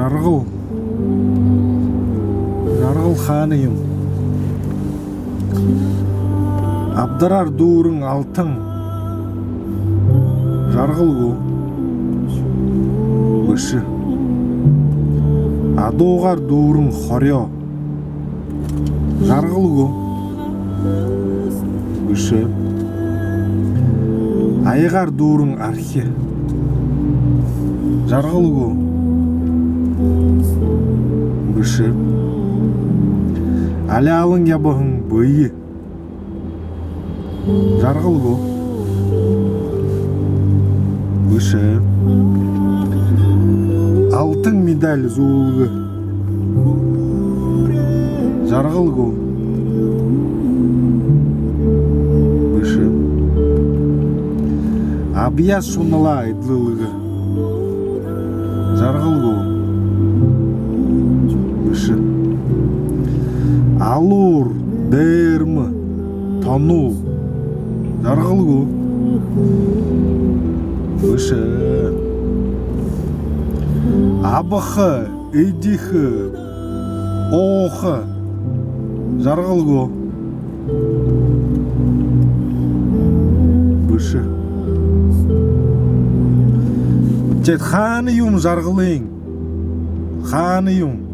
жарғыл ханыйым, абдырар дурың алтын, жарғыл го бышы, адоғар дурың хорё, жарғыл го бышы, айғар дурың архе, жарғыл го бышы, алялың ябығың бұйы, жарғыл го бышы, алтын медаль зуылғы, жарғыл го бышы, абия сунала айдлылығы, жарғыл го бышы, алур дермы тану, жарғыл го бышы, абықы эйдихы оғы, жарғыл го бышы, жет ханыйым жарғылың, ханыйым